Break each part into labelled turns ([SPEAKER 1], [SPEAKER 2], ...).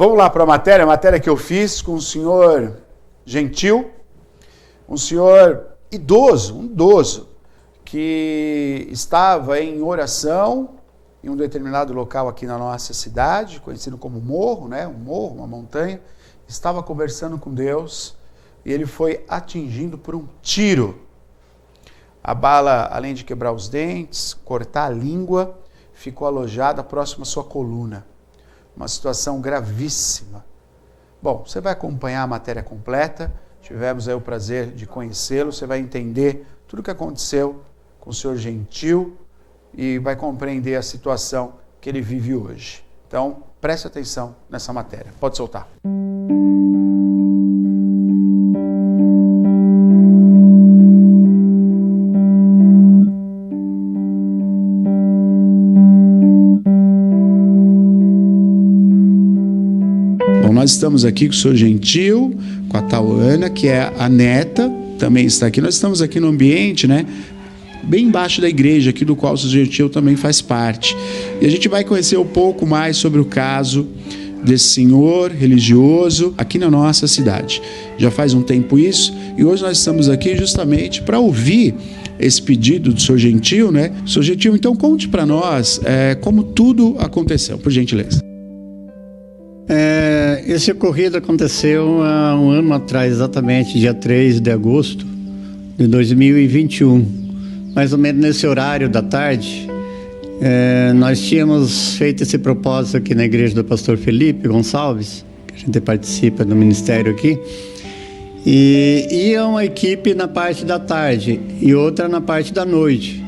[SPEAKER 1] Vamos lá para a matéria que eu fiz com o senhor Gentil, um senhor idoso, um idoso, que estava em oração em um determinado local aqui na nossa cidade, conhecido como morro, né? Um morro, uma montanha, estava conversando com Deus e ele foi atingido por um tiro. A bala, além de quebrar os dentes, cortar a língua, ficou alojada próximo à sua coluna. Uma situação gravíssima. Bom, você vai acompanhar a matéria completa, tivemos aí o prazer de conhecê-lo, você vai entender tudo o que aconteceu com o senhor Gentil e vai compreender a situação que ele vive hoje. Então, preste atenção nessa matéria. Pode soltar. Nós estamos aqui com o senhor Gentil, com a Tauana, que é a neta, também está aqui. Nós estamos aqui no ambiente, né, bem embaixo da igreja, aqui do qual o senhor Gentil também faz parte. E a gente vai conhecer um pouco mais sobre o caso desse senhor religioso aqui na nossa cidade. Já faz um tempo isso, e hoje nós estamos aqui justamente para ouvir esse pedido do senhor Gentil, né? Senhor Gentil, então conte para nós como tudo aconteceu, por gentileza.
[SPEAKER 2] Esse ocorrido aconteceu há um ano atrás, exatamente, dia 3 de agosto de 2021. Mais ou menos nesse horário da tarde, nós tínhamos feito esse propósito aqui na igreja do pastor Felipe Gonçalves, que a gente participa do ministério aqui, e ia uma equipe na parte da tarde e outra na parte da noite,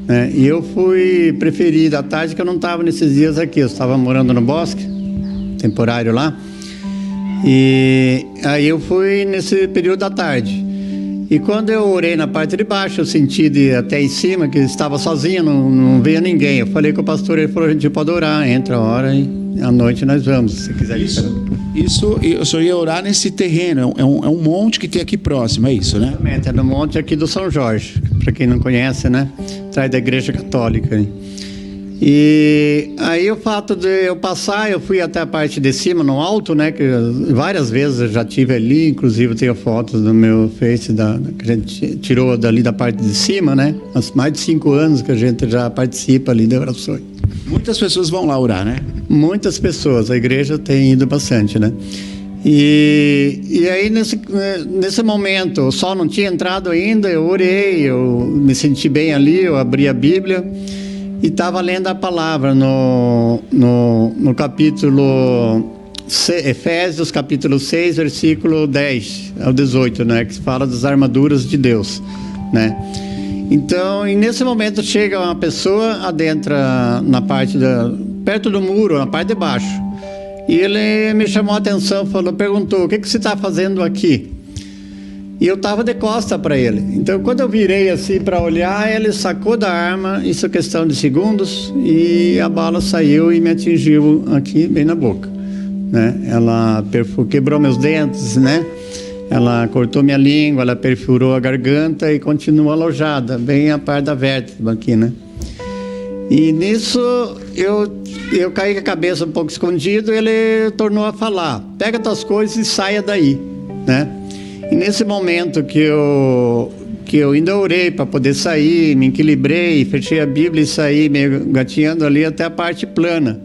[SPEAKER 2] né? E eu fui preferido à tarde, que eu não estava nesses dias aqui, eu estava morando no bosque, temporário lá, e aí eu fui nesse período da tarde. E quando eu orei na parte de baixo, eu senti até em cima que estava sozinho, não veio ninguém. Eu falei com o pastor, ele falou: a gente pode orar, entra a hora e à noite nós vamos, se quiser.
[SPEAKER 1] Isso, eu só ia orar nesse terreno, é um monte que tem aqui próximo, é isso, né?
[SPEAKER 2] Exatamente, é no monte aqui do São Jorge, para quem não conhece, né? Atrás da igreja católica. E aí o fato de eu passar, eu fui até a parte de cima, no alto, né, que várias vezes eu já tive ali, inclusive eu tenho fotos no meu Face que a gente tirou dali da parte de cima, né, há mais de 5 anos que a gente já participa ali de orações.
[SPEAKER 1] Muitas pessoas vão lá orar, né?
[SPEAKER 2] Muitas pessoas, a igreja tem ido bastante, né. E aí nesse momento, o sol não tinha entrado ainda, eu orei, eu me senti bem ali, eu abri a Bíblia e estava lendo a palavra no capítulo Efésios, capítulo 6, versículo 10 ao 18, né, que fala das armaduras de Deus, né. Então, e nesse momento chega uma pessoa, adentra na parte perto do muro, na parte de baixo, e ele me chamou a atenção, perguntou: o que você está fazendo aqui? E eu estava de costa para ele. Então, quando eu virei assim para olhar, ele sacou da arma, isso é questão de segundos, e a bala saiu e me atingiu aqui, bem na boca, né? Ela quebrou meus dentes, né? Ela cortou minha língua, ela perfurou a garganta e continua alojada, bem a parte da vértebra aqui, né? E nisso, eu caí com a cabeça um pouco escondido, e ele tornou a falar: pega tuas coisas e saia daí, né? E nesse momento que eu ainda orei para poder sair, me equilibrei, fechei a Bíblia e saí meio gatinhando ali até a parte plana.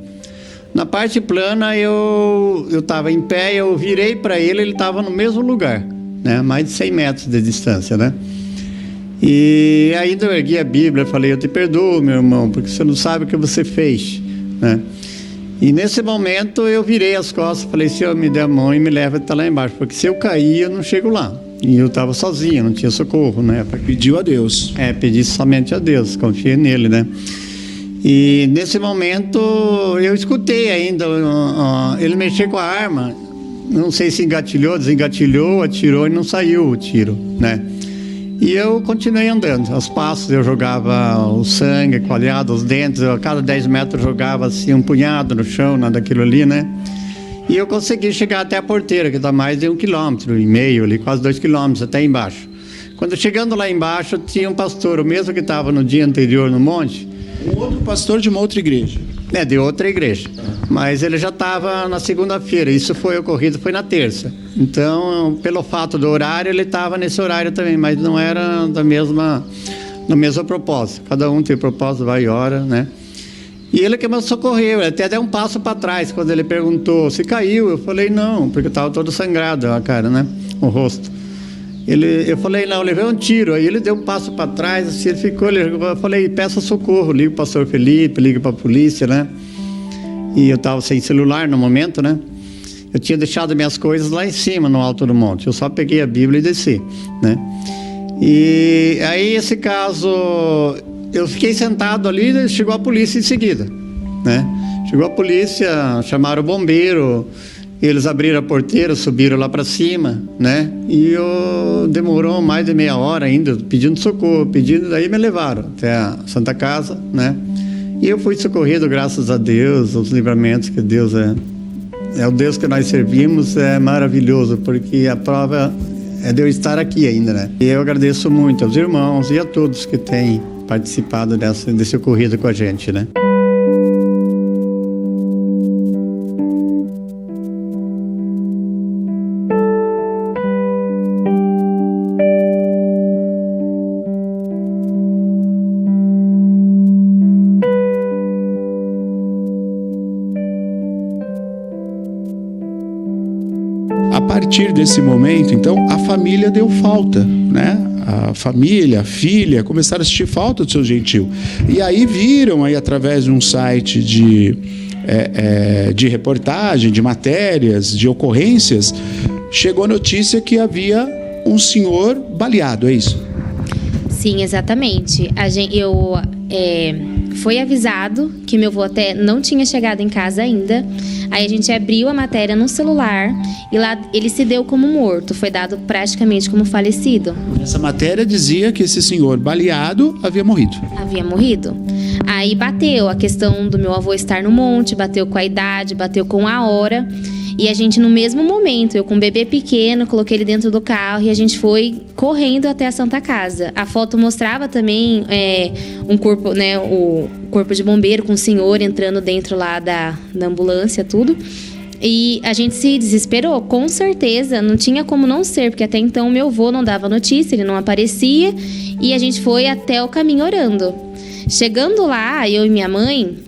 [SPEAKER 2] Na parte plana eu estava em pé, eu virei para ele estava no mesmo lugar, né? Mais de 100 metros de distância, né? E ainda eu ergui a Bíblia e falei: eu te perdoo, meu irmão, porque você não sabe o que você fez, né? E nesse momento eu virei as costas, falei: Senhor, me dê a mão e me leva até lá embaixo, porque se eu cair eu não chego lá. E eu estava sozinho, não tinha socorro, né?
[SPEAKER 1] Pediu a Deus.
[SPEAKER 2] Pedi somente a Deus, confiei nele, né? E nesse momento eu escutei ainda, ele mexer com a arma, não sei se engatilhou, desengatilhou, atirou e não saiu o tiro, né? E eu continuei andando, aos passos eu jogava o sangue coalhado, os dentes, a cada 10 metros jogava assim um punhado no chão, nada daquilo ali, né? E eu consegui chegar até a porteira, que está mais de 1,5 km ali, quase 2 km até embaixo. Quando chegando lá embaixo, tinha um pastor, o mesmo que estava no dia anterior no monte.
[SPEAKER 1] Um outro pastor de uma outra igreja.
[SPEAKER 2] de outra igreja. Mas ele já estava na segunda-feira, isso foi ocorrido, foi na terça. Então, pelo fato do horário, ele estava nesse horário também, mas não era do mesmo propósito. Cada um tem propósito, vai e ora, né? E ele que me socorreu, ele até deu um passo para trás, quando ele perguntou se caiu. Eu falei, não, porque estava todo sangrado a cara, né? O rosto. Eu falei, não, eu levei um tiro. Aí ele deu um passo para trás, assim, ele ficou, eu falei, peça socorro, liga para o pastor Felipe, liga para a polícia, né? E eu estava sem celular no momento, né? Eu tinha deixado minhas coisas lá em cima, no alto do monte. Eu só peguei a Bíblia e desci, né? E aí, esse caso, eu fiquei sentado ali e chegou a polícia em seguida, né? Chegou a polícia, chamaram o bombeiro, eles abriram a porteira, subiram lá para cima, né? E demorou mais de meia hora ainda, pedindo socorro, daí me levaram até a Santa Casa, né? E eu fui socorrido, graças a Deus, os livramentos que Deus é o Deus que nós servimos, é maravilhoso, porque a prova é de eu estar aqui ainda, né? E eu agradeço muito aos irmãos e a todos que têm participado desse ocorrido com a gente, né?
[SPEAKER 1] A partir desse momento, então, a família deu falta, né? A família, a filha, começaram a sentir falta do seu Gentil. E aí viram, aí, através de um site de reportagem, de matérias, de ocorrências, chegou a notícia que havia um senhor baleado, é isso?
[SPEAKER 3] Sim, exatamente. Foi avisado que meu avô até não tinha chegado em casa ainda. Aí a gente abriu a matéria no celular e lá ele se deu como morto, foi dado praticamente como falecido.
[SPEAKER 1] Essa matéria dizia que esse senhor baleado havia morrido.
[SPEAKER 3] Havia morrido. Aí bateu a questão do meu avô estar no monte, bateu com a idade, bateu com a hora. E a gente, no mesmo momento, eu com um bebê pequeno, coloquei ele dentro do carro e a gente foi correndo até a Santa Casa. A foto mostrava também um corpo, né, o corpo de bombeiro com o senhor entrando dentro lá da ambulância, tudo. E a gente se desesperou, com certeza, não tinha como não ser, porque até então meu avô não dava notícia, ele não aparecia, e a gente foi até o caminho orando. Chegando lá, eu e minha mãe,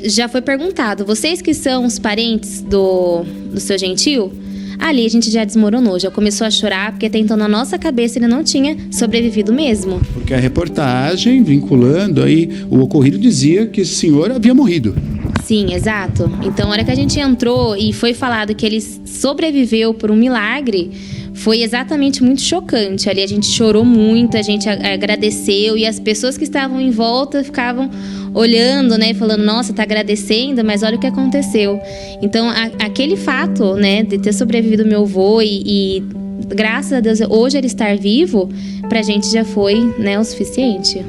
[SPEAKER 3] já foi perguntado, vocês que são os parentes do seu Gentil? Ali a gente já desmoronou, já começou a chorar, porque até então na nossa cabeça ele não tinha sobrevivido mesmo.
[SPEAKER 1] Porque a reportagem, vinculando aí o ocorrido, dizia que esse senhor havia morrido.
[SPEAKER 3] Sim, exato. Então, a hora que a gente entrou e foi falado que ele sobreviveu por um milagre, foi exatamente muito chocante. Ali a gente chorou muito, a gente agradeceu e as pessoas que estavam em volta ficavam olhando, né, falando, nossa, tá agradecendo, mas olha o que aconteceu. Então, aquele fato, né, de ter sobrevivido meu avô e graças a Deus, hoje ele estar vivo, pra gente já foi, né, o suficiente.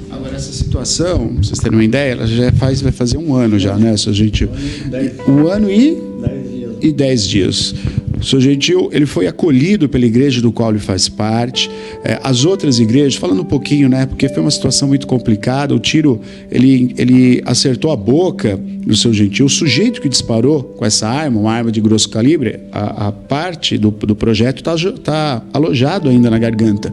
[SPEAKER 1] Agora, essa situação, pra vocês terem uma ideia, ela vai fazer um ano já, né, seu Gentil? 1 ano e 10 dias. O seu Gentil, ele foi acolhido pela igreja do qual ele faz parte. As outras igrejas, falando um pouquinho, né, porque foi uma situação muito complicada, o tiro, ele acertou a boca do seu Gentil. O sujeito que disparou com essa arma, uma arma de grosso calibre, a parte do projeto está alojado ainda na garganta.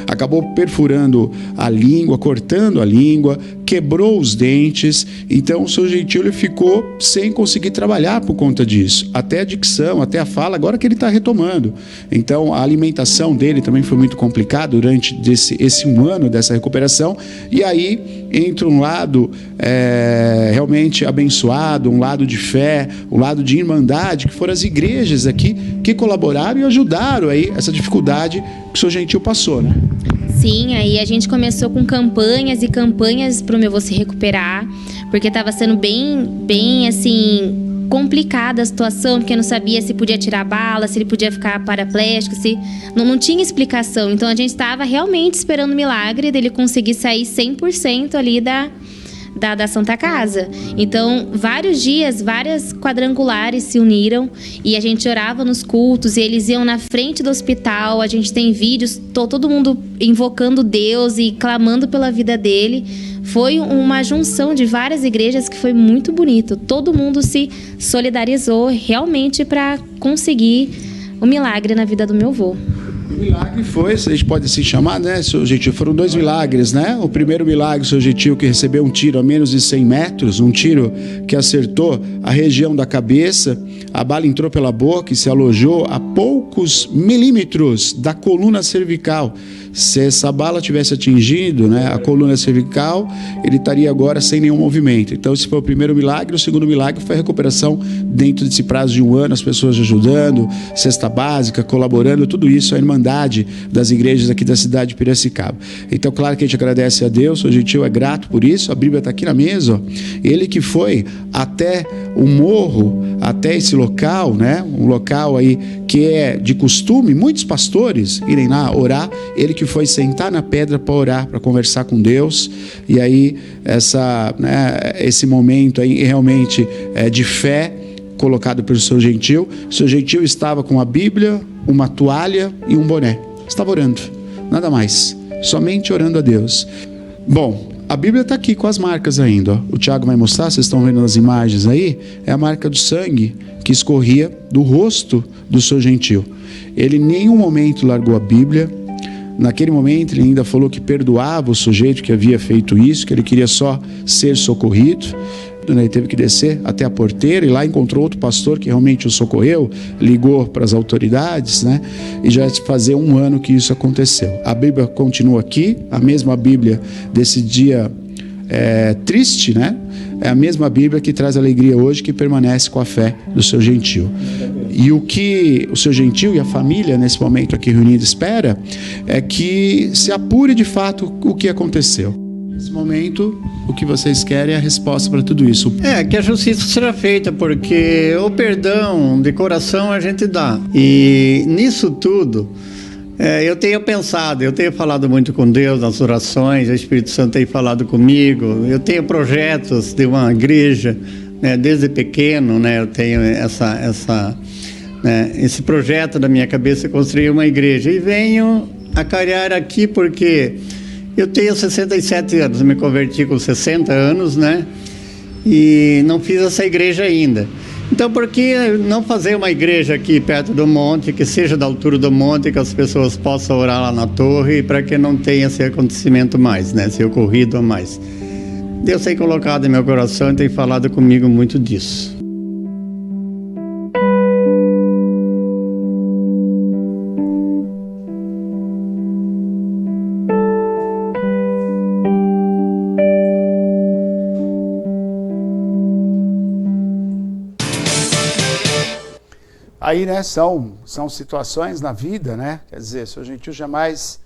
[SPEAKER 1] Acabou perfurando a língua, cortando a língua, quebrou os dentes. Então, o seu Gentil, ele ficou sem conseguir trabalhar por conta disso. Até a dicção, até a fala, agora que ele está retomando. Então, a alimentação dele também foi muito complicada durante esse 1 ano dessa recuperação. E aí entra um lado realmente abençoado, um lado de fé, um lado de irmandade, que foram as igrejas aqui que colaboraram e ajudaram aí essa dificuldade que o seu Gentil passou, né?
[SPEAKER 3] Sim, aí a gente começou com campanhas e campanhas para o meu avô se recuperar, porque estava sendo bem assim, complicada a situação, porque não sabia se podia tirar bala, se ele podia ficar paraplégico, se não tinha explicação. Então a gente estava realmente esperando o milagre dele conseguir sair 100% ali da da Santa Casa. Então, vários dias, várias quadrangulares se uniram e a gente orava nos cultos e eles iam na frente do hospital. A gente tem vídeos, todo mundo invocando Deus e clamando pela vida dele. Foi uma junção de várias igrejas que foi muito bonito. Todo mundo se solidarizou realmente para conseguir o milagre na vida do meu avô.
[SPEAKER 1] O milagre foi, a gente pode assim chamar, né, seu Gentil? Foram 2 milagres, né? O primeiro milagre, seu Gentil, que recebeu um tiro a menos de 100 metros, um tiro que acertou a região da cabeça, a bala entrou pela boca e se alojou a poucos milímetros da coluna cervical. Se essa bala tivesse atingido, né, a coluna cervical, ele estaria agora sem nenhum movimento. Então, esse foi o primeiro milagre. O segundo milagre foi a recuperação dentro desse prazo de 1 ano, as pessoas ajudando, cesta básica, colaborando, tudo isso, a irmandade das igrejas aqui da cidade de Piracicaba. Então, claro que a gente agradece a Deus, o Gentil é grato por isso, a Bíblia está aqui na mesa, ó. Ele que foi até o morro, até esse local, né, um local aí que é de costume, muitos pastores irem lá orar, ele que foi sentar na pedra para orar, para conversar com Deus, e aí esse momento aí realmente de fé colocado pelo seu Gentil. O seu Gentil estava com a Bíblia, uma toalha e um boné, estava orando, nada mais, somente orando a Deus. Bom, a Bíblia está aqui com as marcas ainda, ó. O Tiago vai mostrar, vocês estão vendo nas imagens aí, é a marca do sangue que escorria do rosto do seu Gentil. Ele em nenhum momento largou a Bíblia. Naquele momento ele ainda falou que perdoava o sujeito que havia feito isso, que ele queria só ser socorrido. Ele teve que descer até a porteira e lá encontrou outro pastor que realmente o socorreu, ligou para as autoridades, né? E já fazia 1 ano que isso aconteceu. A Bíblia continua aqui, a mesma Bíblia desse dia triste, né? É a mesma Bíblia que traz alegria hoje, que permanece com a fé do seu Gentil. E o que o seu Gentil e a família, nesse momento aqui reunida, espera é que se apure de fato o que aconteceu. Nesse momento, o que vocês querem é a resposta para tudo isso.
[SPEAKER 2] Que a justiça seja feita, porque o perdão de coração a gente dá. E nisso tudo, eu tenho pensado, eu tenho falado muito com Deus nas orações, o Espírito Santo tem falado comigo, eu tenho projetos de uma igreja, né, desde pequeno, né, eu tenho esse projeto na minha cabeça, construir uma igreja, e venho a calhar aqui porque eu tenho 67 anos, me converti com 60 anos, né, e não fiz essa igreja ainda. Então, por que não fazer uma igreja aqui perto do monte, que seja da altura do monte, que as pessoas possam orar lá na torre, para que não tenha esse acontecimento mais, né, esse ocorrido a mais. Deus tem colocado em meu coração e tem falado comigo muito disso.
[SPEAKER 1] Aí, né, são situações na vida, né? Quer dizer, o seu Gentil jamais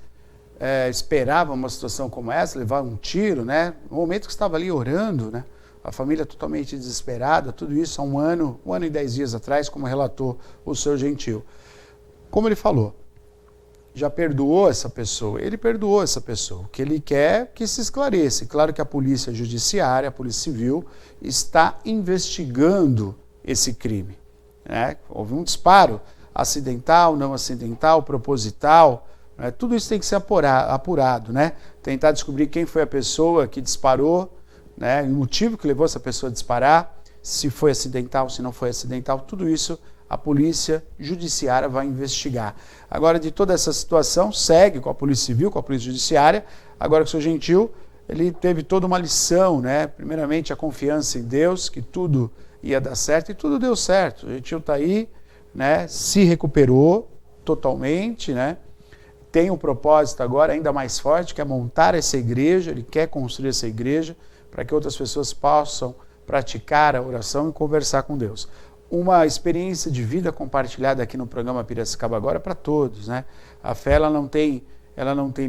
[SPEAKER 1] esperava uma situação como essa, levar um tiro, né? No momento que estava ali orando, né? A família totalmente desesperada, tudo isso há 1 ano e 10 dias atrás, como relatou o seu Gentil. Como ele falou, já perdoou essa pessoa, ele perdoou essa pessoa. O que ele quer é que se esclareça. Claro que a polícia judiciária, a polícia civil, está investigando esse crime. Né? Houve um disparo acidental, não acidental, proposital, né? Tudo isso tem que ser apurado, né? Tentar descobrir quem foi a pessoa que disparou, né? O motivo que levou essa pessoa a disparar, se foi acidental, se não foi acidental, tudo isso a polícia judiciária vai investigar. Agora, de toda essa situação, segue com a polícia civil, com a polícia judiciária. Agora que o seu Gentil, ele teve toda uma lição, né? Primeiramente a confiança em Deus, que tudo ia dar certo, e tudo deu certo. O Gentil está aí, né, se recuperou totalmente, né, tem um propósito agora ainda mais forte, que é montar essa igreja. Ele quer construir essa igreja para que outras pessoas possam praticar a oração e conversar com Deus. Uma experiência de vida compartilhada aqui no programa Piracicaba Agora para todos, né? A fé ela não tem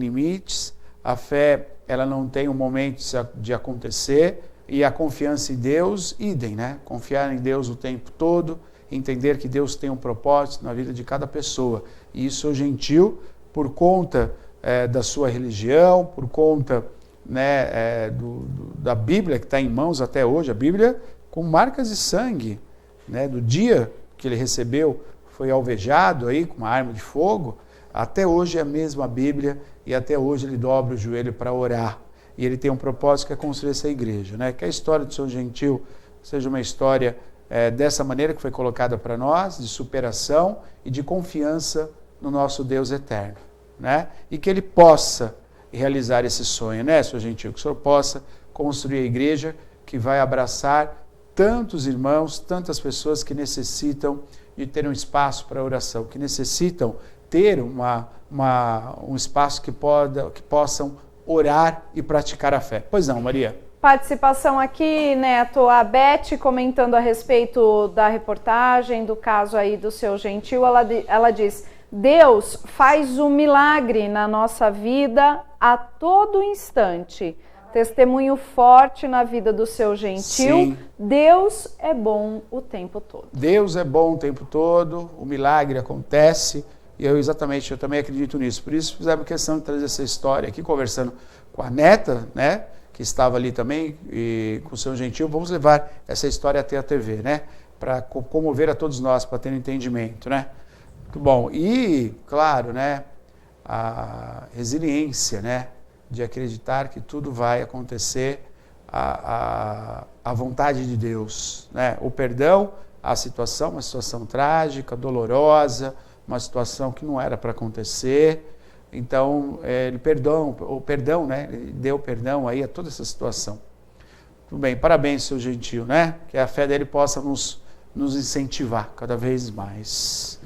[SPEAKER 1] limites, a fé ela não tem um momento de acontecer. E a confiança em Deus, idem, né? Confiar em Deus o tempo todo, entender que Deus tem um propósito na vida de cada pessoa. E isso, o Gentil, por conta da sua religião, por conta né, da Bíblia, que está em mãos até hoje, a Bíblia com marcas de sangue, né, do dia que ele recebeu, foi alvejado aí com uma arma de fogo, até hoje é a mesma Bíblia e até hoje ele dobra o joelho para orar. E ele tem um propósito que é construir essa igreja, né? Que a história do São Gentil seja uma história dessa maneira que foi colocada para nós, de superação e de confiança no nosso Deus eterno, né? E que ele possa realizar esse sonho, né, São Gentil? Que o Senhor possa construir a igreja que vai abraçar tantos irmãos, tantas pessoas que necessitam de ter um espaço para oração, que necessitam ter um espaço que possam orar e praticar a fé. Pois não, Maria?
[SPEAKER 4] Participação aqui, Neto, a Beth comentando a respeito da reportagem, do caso aí do Seu Gentil, ela diz: Deus faz um milagre na nossa vida a todo instante. Testemunho forte na vida do Seu Gentil. Sim. Deus é bom o tempo todo.
[SPEAKER 1] Deus é bom o tempo todo, o milagre acontece, e eu também acredito nisso. Por isso fizemos questão de trazer essa história aqui, conversando com a neta, né, que estava ali também, e com o Seu Gentil. Vamos levar essa história até a TV, né, para comover a todos nós, para ter um entendimento, né. Muito bom. E, claro, né, a resiliência, né, de acreditar que tudo vai acontecer à vontade de Deus, né? O perdão à situação, uma situação trágica, dolorosa, uma situação que não era para acontecer. Então, o perdão, né? Ele deu perdão aí a toda essa situação. Tudo bem, parabéns, Seu Gentil, né? Que a fé dele possa nos incentivar cada vez mais.